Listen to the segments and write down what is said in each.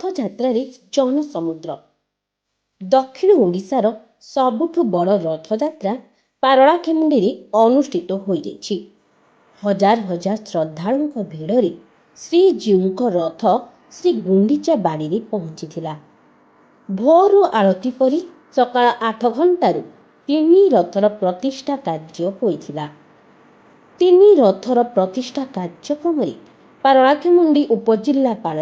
ରଥଯାତ୍ରାରେ ଜନସମୁଦ୍ର। ଦକ୍ଷିଣ ଓଡ଼ିଶାର ସବୁଠୁ ବଡ଼ ରଥଯାତ୍ରା ପାରଳାଖେମୁଣ୍ଡିରେ ଅନୁଷ୍ଠିତ ହୋଇଯାଇଛି। ହଜାର ହଜାର ଶ୍ରଦ୍ଧାଳୁଙ୍କ ଭିଡ଼ରେ ଶ୍ରୀଜୀଉଙ୍କ ରଥ ଶ୍ରୀ ଗୁଣ୍ଡିଚା ବାଡ଼ିରେ ପହଞ୍ଚିଥିଲା। ଭୋରୁ ଆଳତି ପରି ସକାଳ 8 ଘଣ୍ଟାରୁ ତିନି ରଥର ପ୍ରତିଷ୍ଠା କାର୍ଯ୍ୟ ହୋଇଥିଲା। ତିନି ରଥର ପ୍ରତିଷ୍ଠା କାର୍ଯ୍ୟକ୍ରମରେ ପାରଳାଖେମୁଣ୍ଡି ଉପଜିଲ୍ଲାପାଳ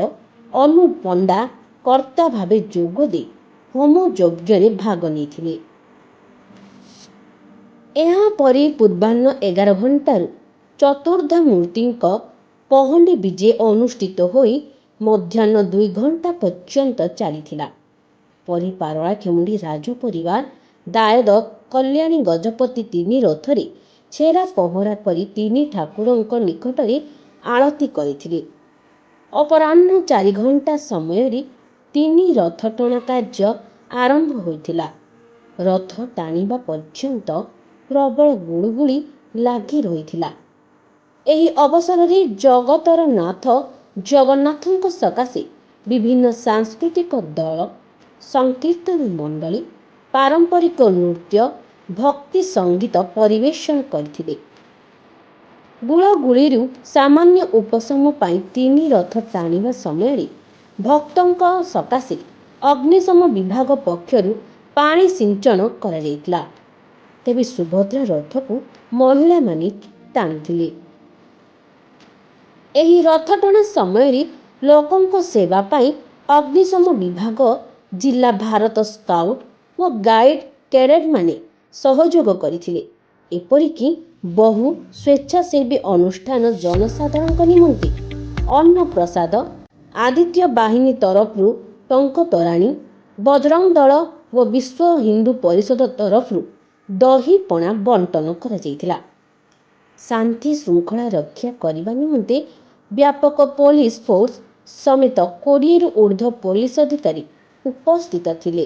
ଅନୁ ପଣ୍ଡା କର୍ତ୍ତା ଭାବେ ଯୋଗ ଦେଇ ହୋମ ଯଜ୍ଞରେ ଭାଗ ନେଇଥିଲେ। ଏହାପରେ ପୂର୍ବାହ୍ନ 11 ଘଣ୍ଟାରୁ ଚତୁର୍ଦ୍ଧାମୂର୍ତ୍ତିଙ୍କ ପହଣ୍ଡି ବିଜେ ଅନୁଷ୍ଠିତ ହୋଇ ମଧ୍ୟାହ୍ନ 2 ଘଣ୍ଟା ପର୍ଯ୍ୟନ୍ତ ଚାଲିଥିଲା। ପରେ ପାରଳାଖେମୁଣ୍ଡି ରାଜ ପରିବାର ଦାୟଦ କଲ୍ୟାଣୀ ଗଜପତି ତିନି ରଥରେ ଛେରା ପହଁରା କରି ତିନି ଠାକୁରଙ୍କ ନିକଟରେ ଆଳତି କରିଥିଲେ। ଅପରାହ୍ନ 4 ଘଣ୍ଟା ସମୟରେ ତିନି ରଥ ଟଣା କାର୍ଯ୍ୟ ଆରମ୍ଭ ହୋଇଥିଲା। ରଥ ଟାଣିବା ପର୍ଯ୍ୟନ୍ତ ପ୍ରବଳ ଗୁଳୁଗୁଳି ଲାଗି ରହିଥିଲା। ଏହି ଅବସରରେ ଜଗତର ନାଥ ଜଗନ୍ନାଥଙ୍କ ସକାଶେ ବିଭିନ୍ନ ସାଂସ୍କୃତିକ ଦଳ, ସଂକୀର୍ତ୍ତନ ମଣ୍ଡଳୀ, ପାରମ୍ପରିକ ନୃତ୍ୟ, ଭକ୍ତି ସଙ୍ଗୀତ ପରିବେଷଣ କରିଥିଲେ। ଗୁଳୁଗୁଳିରୁ ସାମାନ୍ୟ ଉପଶମ ପାଇଁ ତିନି ରଥ ଟାଣିବା ସମୟରେ ଭକ୍ତଙ୍କ ସକାଶେ ଅଗ୍ନିଶମ ବିଭାଗ ପକ୍ଷରୁ ପାଣି ସିଞ୍ଚନ କରାଯାଇଥିଲା। ତେବେ ସୁଭଦ୍ରା ରଥକୁ ମହିଳାମାନେ ଟାଣିଥିଲେ। ଏହି ରଥଟଣା ସମୟରେ ଲୋକଙ୍କ ସେବା ପାଇଁ ଅଗ୍ନିଶମ ବିଭାଗ, ଜିଲ୍ଲା ଭାରତ ସ୍କାଉଟ୍ ଓ ଗାଇଡ୍ କ୍ୟାଡେଟମାନେ ସହଯୋଗ କରିଥିଲେ। ଏପରିକି ବହୁ ସ୍ୱେଚ୍ଛାସେବୀ ଅନୁଷ୍ଠାନ ଜନସାଧାରଣଙ୍କ ନିମନ୍ତେ ଅନ୍ନପ୍ରସାଦ, ଆଦିତ୍ୟ ବାହିନୀ ତରଫରୁ ଟଙ୍କତୋରାଣି, ବଜରଙ୍ଗ ଦଳ ଓ ବିଶ୍ୱ ହିନ୍ଦୁ ପରିଷଦ ତରଫରୁ ଦହି ପଣା ବଣ୍ଟନ କରାଯାଇଥିଲା। ଶାନ୍ତି ଶୃଙ୍ଖଳା ରକ୍ଷା କରିବା ନିମନ୍ତେ ବ୍ୟାପକ ପୋଲିସ ଫୋର୍ସ ସମେତ 20ରୁ ଊର୍ଦ୍ଧ୍ୱ ପୋଲିସ ଅଧିକାରୀ ଉପସ୍ଥିତ ଥିଲେ।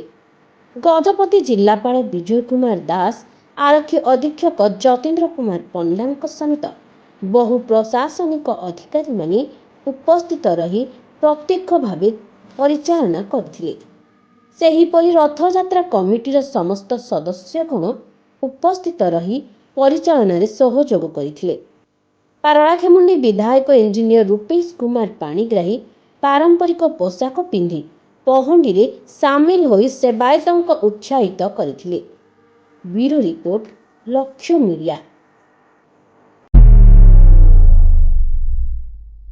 ଗଜପତି ଜିଲ୍ଲାପାଳ ବିଜୟ କୁମାର ଦାସ, ଆରକ୍ଷୀ ଅଧୀକ୍ଷକ ଯତୀନ୍ଦ୍ର କୁମାର ପଣ୍ଡାଙ୍କ ସମେତ ବହୁ ପ୍ରଶାସନିକ ଅଧିକାରୀମାନେ ଉପସ୍ଥିତ ରହି ପ୍ରତ୍ୟକ୍ଷ ଭାବେ ପରିଚାଳନା କରିଥିଲେ। ସେହିପରି ରଥଯାତ୍ରା କମିଟିର ସମସ୍ତ ସଦସ୍ୟଗଣ ଉପସ୍ଥିତ ରହି ପରିଚାଳନାରେ ସହଯୋଗ କରିଥିଲେ। ପାରଳାଖେମୁଣ୍ଡି ବିଧାୟକ ଇଞ୍ଜିନିୟର ରୂପେଶ କୁମାର ପାଣିଗ୍ରାହୀ ପାରମ୍ପରିକ ପୋଷାକ ପିନ୍ଧି ପହଣ୍ଡିରେ ସାମିଲ ହୋଇ ସେବାୟତଙ୍କୁ ଉତ୍ସାହିତ କରିଥିଲେ। ବ୍ୟୁରୋ ରିପୋର୍ଟ, ଲକ୍ଷ୍ୟ ମିଡ଼ିଆ।